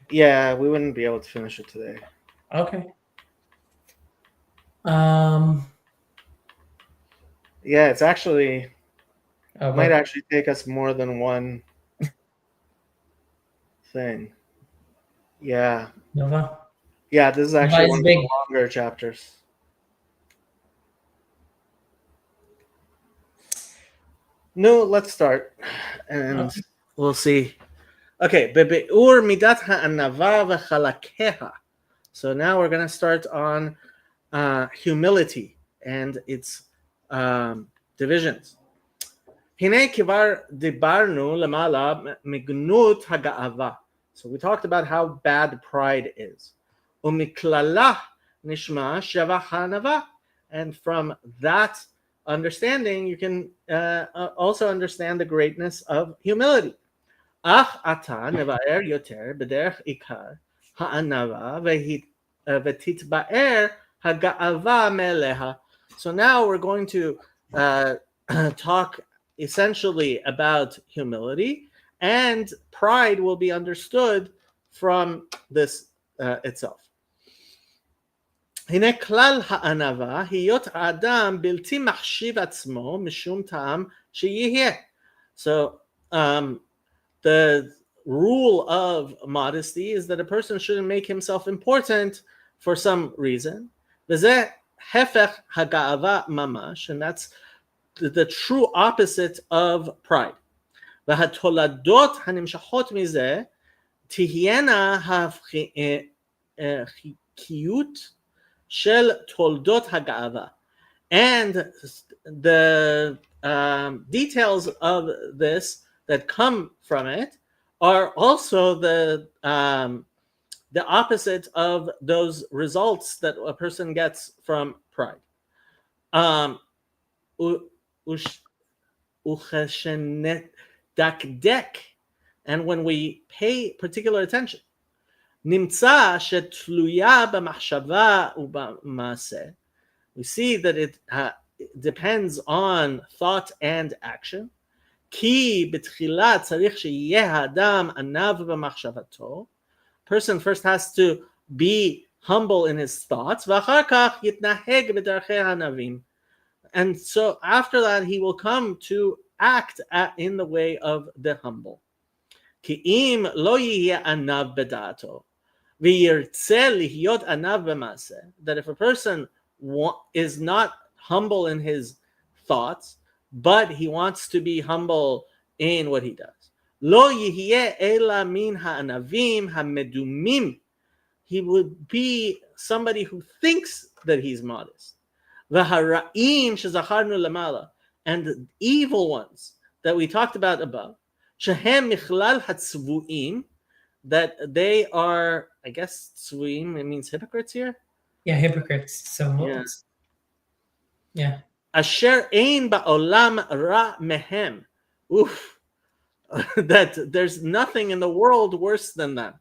Speaker 1: Yeah, we wouldn't be able to finish it today.
Speaker 2: Okay.
Speaker 1: Yeah, it's actually might actually take us more than one thing. Yeah.
Speaker 2: Nova.
Speaker 1: Yeah, this is actually one of the longer chapters. No, let's start, and we'll see. Okay, bebe'ur midat ha'anava v'chalakeha. So now we're going to start on humility and its divisions. Hine kivar dibarnu lemala mignut haga'ava. So we talked about how bad pride is. Umiklalah nishma sheva hanava. And from that understanding, you can also understand the greatness of humility. Ach ata nevaer yoter b'derech ikar ha'anava v'titbaer haga'ava meleha. So now we're going to talk essentially about humility, and pride will be understood from this itself. הנה כלל הענווה, היות האדם בלתי מחשיב עצמו משום טעם שיהיה. So the rule of modesty is that a person shouldn't make himself important for some reason. וזה הפך הגאווה ממש, and that's the true opposite of pride. והתולדות הנמשכות מזה תהיינה החיקיות של תולדות הגאווה. And the details of this that come from it are also the opposite of those results that a person gets from pride. And when we pay particular attention, נמצא שתלויה במחשבה ובמעשה. We see that it depends on thought and action. כי בתחילה צריך שיהיה האדם עניו במחשבתו. Person first has to be humble in his thoughts, ואחר כך יתנהג בדרכי הענבים. And so after that, he will come to act in the way of the humble. כי אם לא יהיה עניו בדעתו, וירצה להיות עניו במעשה, that if a person is not humble in his thoughts, but he wants to be humble in what he does, לא יהיה אלא מן הענבים המדומים. He would be somebody who thinks that he's modest. והרעים שזכרנו למעלה, and the evil ones that we talked about above, שהם מכלל הצבועים, that they are, I guess, tzvuim, it means hypocrites here?
Speaker 2: Yeah, hypocrites. So, yeah. Asher
Speaker 1: ein ba'olam ra mehem. Oof. That there's nothing in the world worse than that.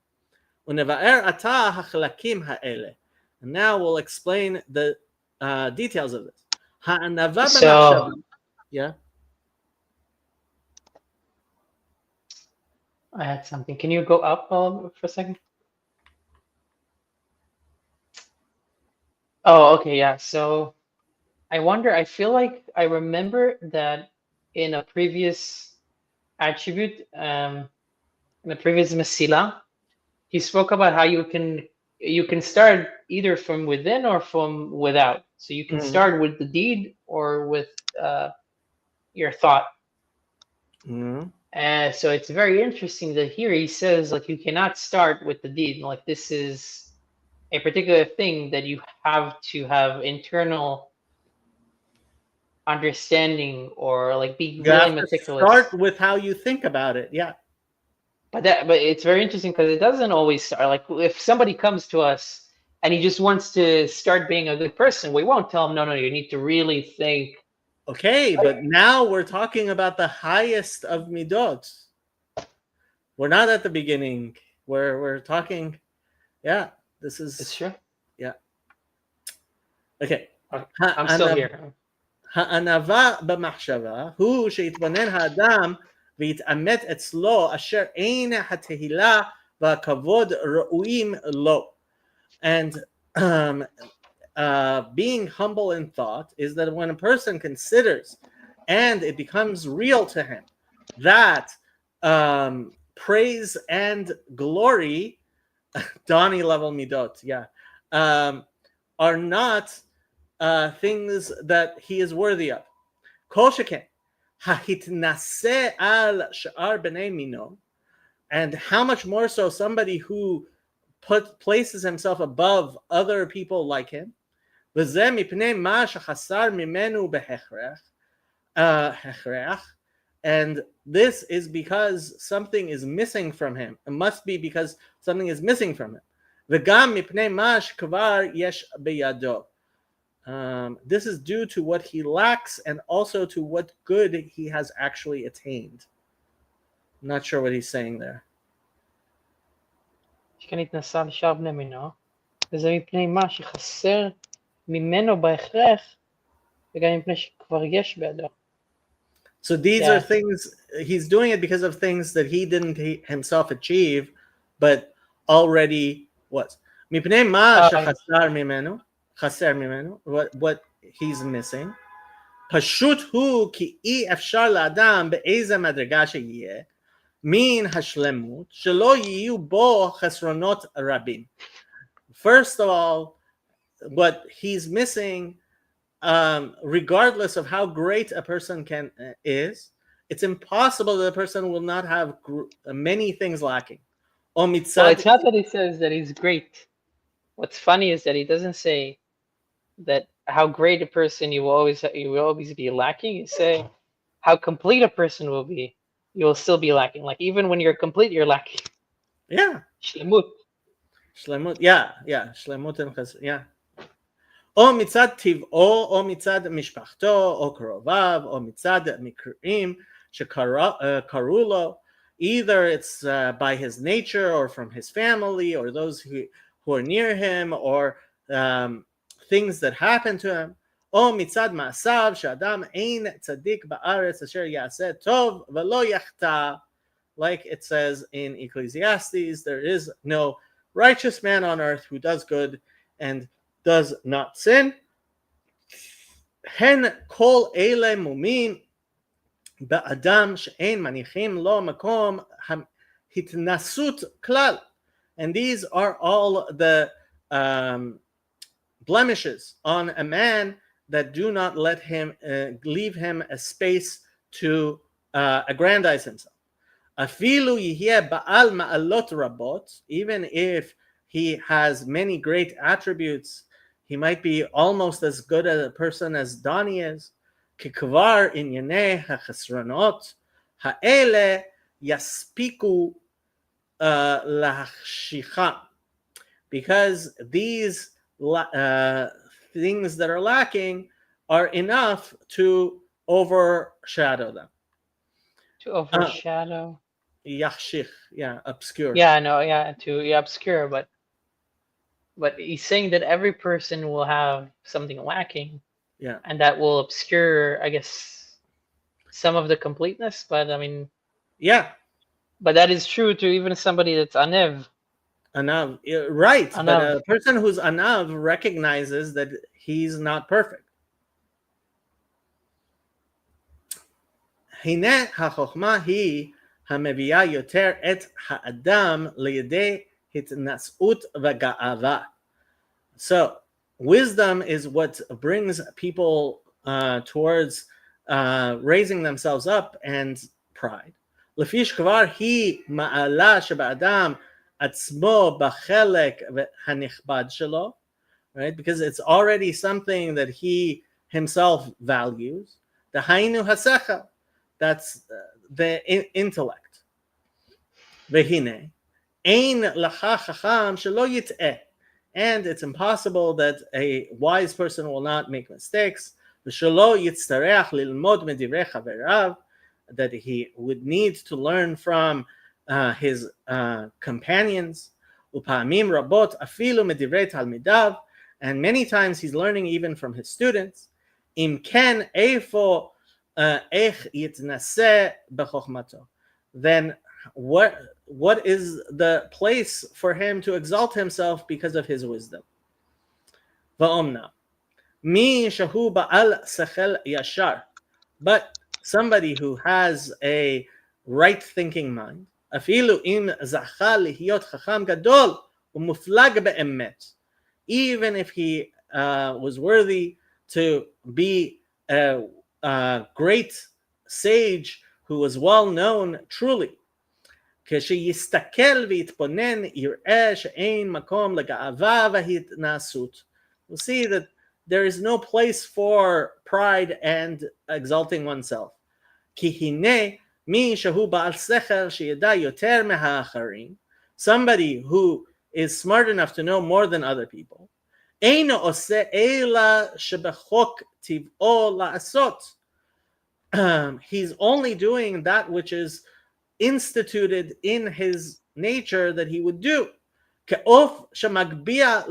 Speaker 1: Uneva'er ata hachlakim ha'ele. And now we'll explain the details of this. Ha'anava b'machshava. Yeah.
Speaker 3: I had something. Can you go up for a second? Oh, okay, yeah. So I wonder, I feel like I remember that in a previous attribute, in a previous Mesilat, he spoke about how you can start either from within or from without. So you can start with the deed or with your thought. So it's very interesting that here he says, like, you cannot start with the deed. Like, this is a particular thing that you have to have internal understanding, or like be really meticulous.
Speaker 1: Start with how you think about it. Yeah.
Speaker 3: But it's very interesting because it doesn't always start. Like, if somebody comes to us and he just wants to start being a good person, we won't tell him, no, you need to really think.
Speaker 1: Okay, but now we're talking about the highest of midot. We're not at the beginning. We're talking, yeah. This is
Speaker 3: It's true.
Speaker 1: Yeah. Okay.
Speaker 3: I'm still here.
Speaker 1: הענווה במחשבה הוא שיתבונן האדם ויתאמת אצלו אשר אין התהילה והכבוד ראויים לו. And being humble in thought is that when a person considers and it becomes real to him that praise and glory, Donnie level midot, are not things that he is worthy of. Kol sheken hahitnaseh al sha'ar b'nei mino, and how much more so somebody who places himself above other people like him. V'zeh mipnei ma shechasar mimenu behechrech, and this is because something is missing from him. It must be because something is missing from him. V'gam mipnei ma shekvar yesh beyado. This is due to what he lacks and also to what good he has actually attained. I'm not sure what he's saying there. So these are things, he's doing it because of things that he didn't himself achieve, but already was. What he's missing. פשוט הוא כי אי אפשר לאדם באיזה מדרגה שיהיה מן השלמות שלא יהיו בו חסרונות רבים. First of all, what he's missing, regardless of how great a person is, it's impossible that a person will not have many things lacking.
Speaker 3: Well, it's not that he says that he's great. What's funny is that he doesn't say that how great a person you will always be lacking. You say how complete a person will be, you will still be lacking. Like even when you're complete, you're lacking.
Speaker 1: Yeah.
Speaker 3: Shlemut.
Speaker 1: Yeah. Shlemut and chesed. Yeah. או מצד טבעו, או מצד משפחתו, או קרוביו, או מצד מקרים שקראו לו. Either it's by his nature or from his family or those who are near him or things that happen to him. או מצד מעשיו שאדם אין צדיק בארץ אשר יעשה טוב ולא יחטא. Like it says in Ecclesiastes, there is no righteous man on earth who does good and does not sin. הן כל אלה מומים באדם שאין מניחים לו מקום התנסות כלל. And these are all the blemishes on a man that do not let him leave him a space to aggrandize himself. אפילו יהיה בעל מעלות רבות, even if he has many great attributes, he might be almost as good a person as Donnie is. ככבר ענייני החסרונות האלה יספיקו להחשיכה, because these things that are lacking are enough to overshadow them.
Speaker 3: To overshadow.
Speaker 1: Yachshich, obscure.
Speaker 3: To obscure, but he's saying that every person will have something lacking.
Speaker 1: Yeah.
Speaker 3: And that will obscure, I guess, some of the completeness. But I mean, but that is true to even somebody that's anev.
Speaker 1: Anav, right?
Speaker 3: Anav.
Speaker 1: But a person who's anav recognizes that he's not perfect. הנה החוכמה היא המביאה יותר את האדם לידי התנשאות וגאווה. So wisdom is what brings people towards raising themselves up and pride. לפי שכבר היא מעלה שבאדם עצמו בחלק הנכבד שלו, right? Because it's already something that he himself values. דהיינו השכל, that's the intellect. והנה, אין לך חכם שלא יטעה. And it's impossible that a wise person will not make mistakes. ושלא יצטרך ללמוד מדברי חבריו, that he would need to learn from his companions. ופעמים רבות אפילו מדברי תלמידיו, and many times he's learning even from his students. אם כן, איפה, איך יתנסה בחוכמתו? Then what is the place for him to exalt himself because of his wisdom? ואומנם, מי שהוא בעל שכל ישר, but somebody who has a right thinking mind, אפילו אם זכה להיות חכם גדול ומופלג באמת, even if he was worthy to be a great sage who was well known truly, כשיסתכל ויתבונן יראה שאין מקום לגאווה והתנשאות. We'll see that there is no place for pride and exalting oneself. כי הנה מי שהוא בעל שכל שידע יותר מהאחרים, somebody who is smart enough to know more than other people, אינו עושה אלא שבחוק טבעו לעשות. He's only doing that which is instituted in his nature that he would do. כעוף שמגביה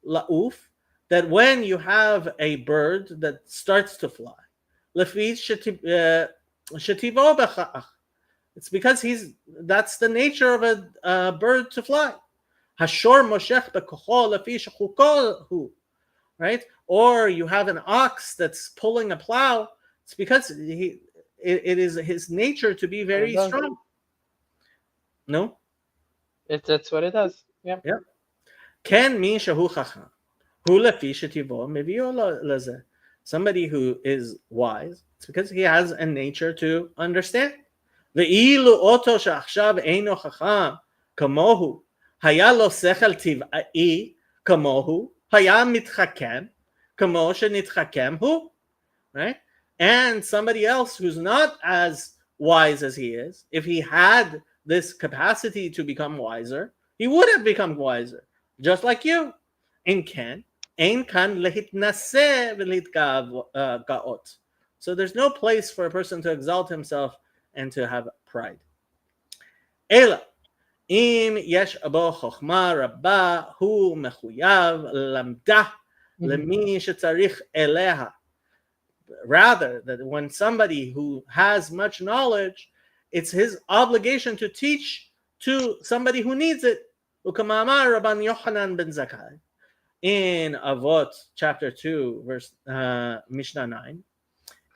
Speaker 1: לעוף, that when you have a bird that starts to fly, לפי שטיבו בכך, it's because that's the nature of a bird to fly. השור מושך בכוחו לפי שחוקו הוא, right? Or you have an ox that's pulling a plow, it's because it is his nature to be very strong. No?
Speaker 3: That's what it does. Yeah.
Speaker 1: Yeah. כן מי שהוא חכם, הוא לפי שטיבו מביאו לזה. Somebody who is wise, it's because he has a nature to understand. ואילו אותו שעכשיו אינו חכם כמוהו, היה לו שכל טבעי כמוהו, היה מתחכם כמו שנתחכם הוא, right? And somebody else who's not as wise as he is, if he had this capacity to become wiser, he would have become wiser, just like you. אם כן, אין כאן להתנשא ולהתגאות. So there's no place for a person to exalt himself and to have pride. אלא, אם יש בו חוכמה רבה, הוא מחויב למדה למי שצריך אליה. Rather, that when somebody who has much knowledge, it's his obligation to teach to somebody who needs it. וכמאמר רבן יוחנן בן זכאי, in Avot chapter 2 verse Mishnah 9,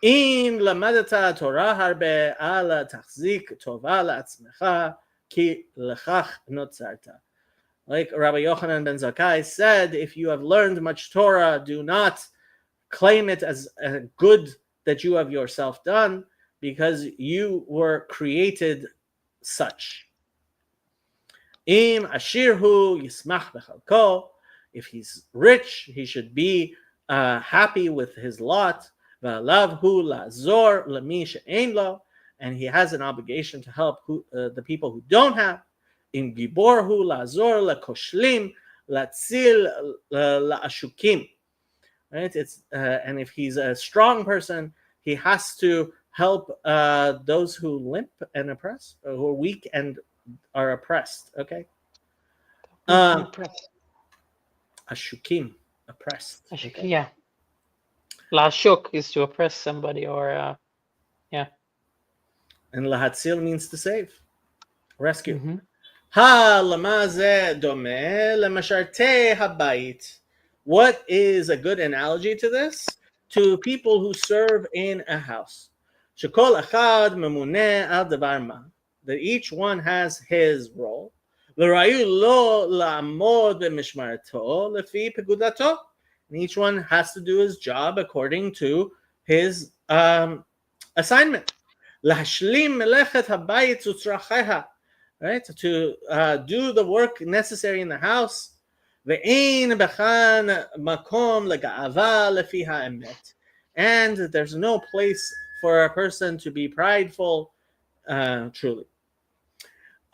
Speaker 1: אם למדת תורה הרבה, אל תחזיק טובה לעצמך, כי לכך נוצרת. Like Rabbi Yochanan ben Zakkai said, if you have learned much Torah, do not claim it as a good that you have yourself done, because you were created such. Im ashirhu yismach bechalko, if he's rich, he should be happy with his lot. V'alav hu la'zor lami she'ein lo, and he has an obligation to help the people who don't have. Im gibor hu la'zor la'koshlim la'tzil la'ashukim. Right? It's and if he's a strong person, he has to help those who limp and oppress, or who are weak and are oppressed. Okay. Ashukim, oppressed.
Speaker 3: Okay. Yeah. Lashuk is to oppress somebody, or yeah.
Speaker 1: And lahatzil means to save, rescue. Ha lama ze domeh lemasharte habayit. What is a good analogy to this? To people who serve in a house. Shekol echad memuneh al davar ma. That each one has his role. L'rayu lo la'amod b'mishmarato lefi pegudato. And each one has to do his job according to his assignment. L'hashlim melechet habayit utzracheha. Right? To do the work necessary in the house. Ve'ein bechan makom lega'ava lefi ha'emet. And there's no place for a person to be prideful, truly.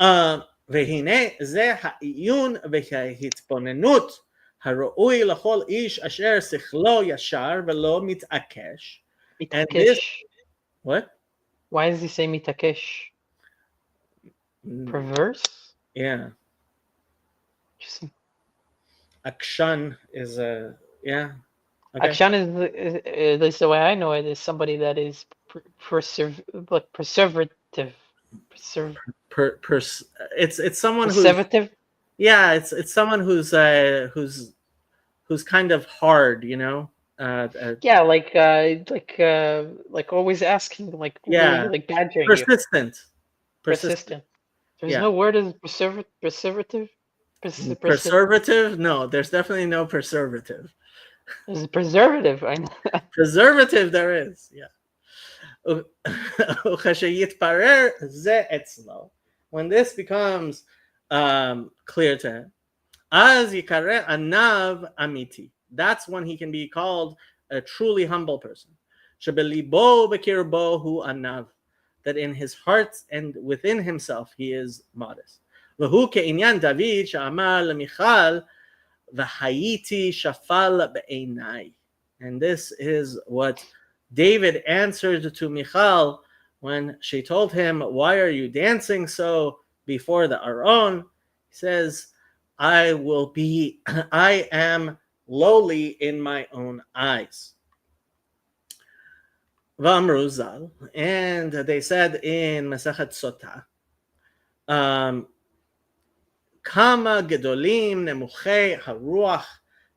Speaker 1: Ve'hine ze ha'iyun ve'hitponenut ha'ro'ui l'chol ish asher sichlo yashar ve'lo mitakesh. And this, what?
Speaker 3: Why does he say mitakesh? Perverse?
Speaker 1: Yeah.
Speaker 3: Interesting.
Speaker 1: Akshan is a yeah. Okay.
Speaker 3: Akshan is at least the way I know it, is somebody that is preservative.
Speaker 1: It's someone who's
Speaker 3: Preservative.
Speaker 1: yeah. It's someone who's kind of hard,
Speaker 3: Yeah, like always asking, like really
Speaker 1: yeah,
Speaker 3: like badgering you.
Speaker 1: persistent.
Speaker 3: Persistent. There's
Speaker 1: Yeah.
Speaker 3: no word as preservative.
Speaker 1: Preservative? No, there's definitely no preservative.
Speaker 3: There's a preservative. I know.
Speaker 1: Preservative there is. Yeah. When this becomes clear to him, Az yikare anav amiti. That's when he can be called a truly humble person. Shebelibo bekirbo hu anav. That in his heart and within himself he is modest. V'hu ke'inyan David she'amar lemichal v'hayiti shafal be'einai. And this is what David answered to Michal when she told him, "Why are you dancing so before the Aron?" He says, I am lowly in my own eyes. V'amru zal, and they said in Masachet Sotah, Kama gedolim nemuchei haruach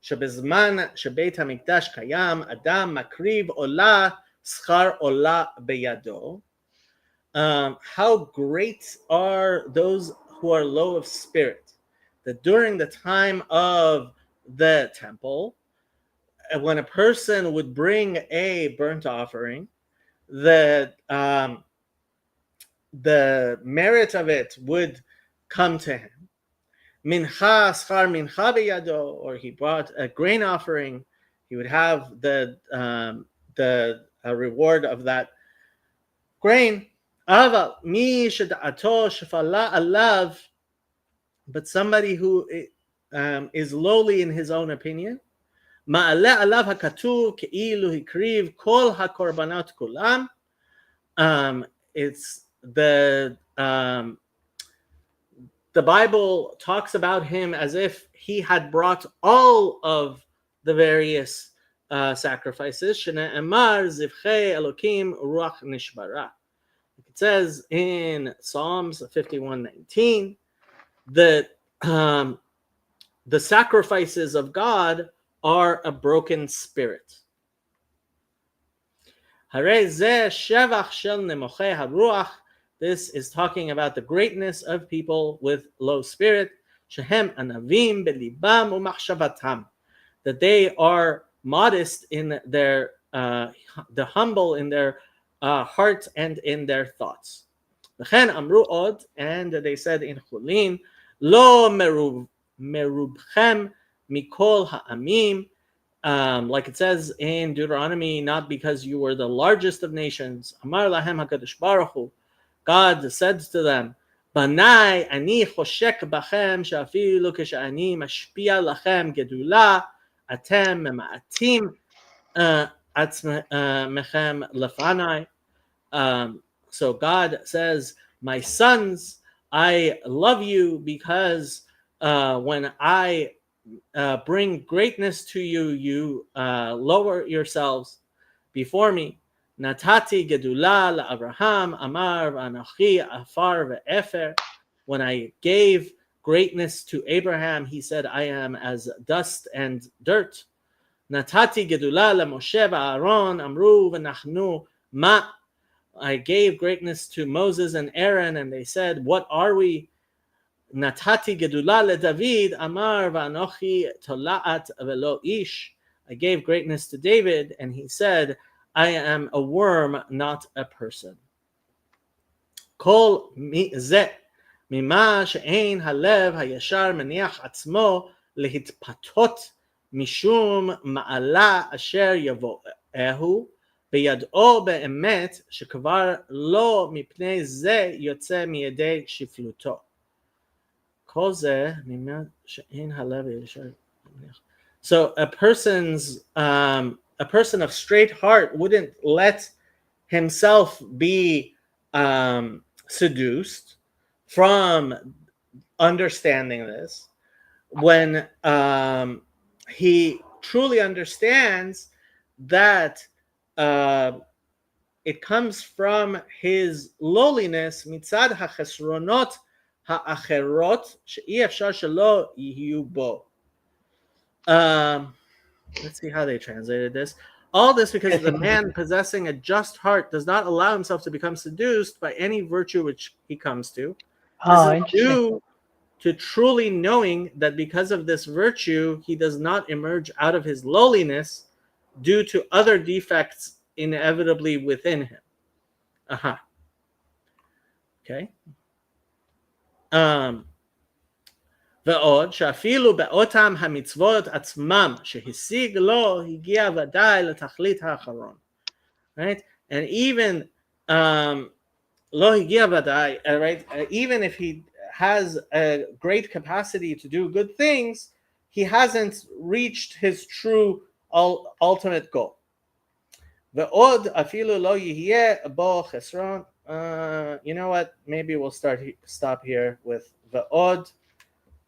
Speaker 1: שבזמן שבית המקדש קיים, אדם מקריב עולה, שכר עולה בידו. How great are those who are low of spirit, that during the time of the temple, when a person would bring a burnt offering, the merit of it would come to him. Mincha schar mincha beyado, or he brought a grain offering, he would have the reward of that grain. Ava mi sheda'ato shefala alav, but somebody who is lowly in his own opinion. Ma'ale alav hakatuv ke'ilu hikriv kol hakorbanot kulam. It's the Bible talks about him as if he had brought all of the various sacrifices. Shene emar zivchei elokim ruach nishbara. It says in Psalms 51:19 that the sacrifices of God are a broken spirit. Harei zeh shevach shel nemochei haruach. This is talking about the greatness of people with low spirit. Shehem anavim belibam umachshavatam. That they are modest in their, the humble in their heart and in their thoughts. V'chen amru od, and they said in Chulin, lo merubchem mikol ha'amim. Like it says in Deuteronomy, not because you were the largest of nations. Amar lahem HaKadosh Baruch Hu. God said to them, Banai ani choshek bachem she'afilu kesha'ani mashpia lachem gedula atem mema'atim atzmechem lefanai. So God says, my sons, I love you because when I bring greatness to you, you lower yourselves before me. Natati gedula la'Abraham amar v'anochi afar ve'efer. When I gave greatness to Abraham, he said, I am as dust and dirt. Natati gedula la'Moshe v'Aaron amru v'nachnu ma. I gave greatness to Moses and Aaron, and they said, what are we? Natati gedula leDavid amar v'anochi tola'at velo ish. I gave greatness to David, and he said, I am a worm, not a person. Kol zeh mima she'ein halev hayashar meniach atzmo lehitpatot mishum ma'ala asher yavo'ehu biyad'o be'emet shekvar lo mipnei zeh yotze miyedei shifluto. Kol zeh mima she'ein halev hayashar meniach. So a person of straight heart wouldn't let himself be seduced from understanding this. when he truly understands that it comes from his lowliness, mitzad hachesronot ha'acherot she'i efshar shelo yihiu bo. Let's see how they translated this. All this because the man possessing a just heart does not allow himself to become seduced by any virtue which he comes to. This is due to truly knowing that because of this virtue, he does not emerge out of his lowliness due to other defects inevitably within him. Okay. ועוד שאפילו באותם המצוות עצמם שהשיג לו הגיע ודאי לתכלית האחרון. Right? And even לא הגיע ודאי, right? Even if he has a great capacity to do good things, he hasn't reached his true ultimate goal. ועוד אפילו לא יהיה בו חסרון. You know what? Maybe we'll stop here with ועוד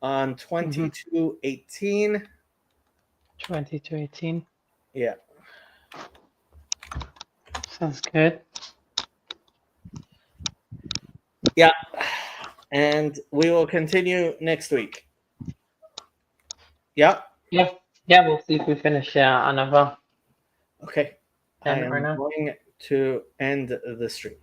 Speaker 1: on 22:18.
Speaker 3: 22:18.
Speaker 1: Yeah.
Speaker 3: Sounds good.
Speaker 1: Yeah. And we will continue next week. Yeah.
Speaker 3: Yeah. We'll see if we finish Anava.
Speaker 1: Okay. I am going to end the stream.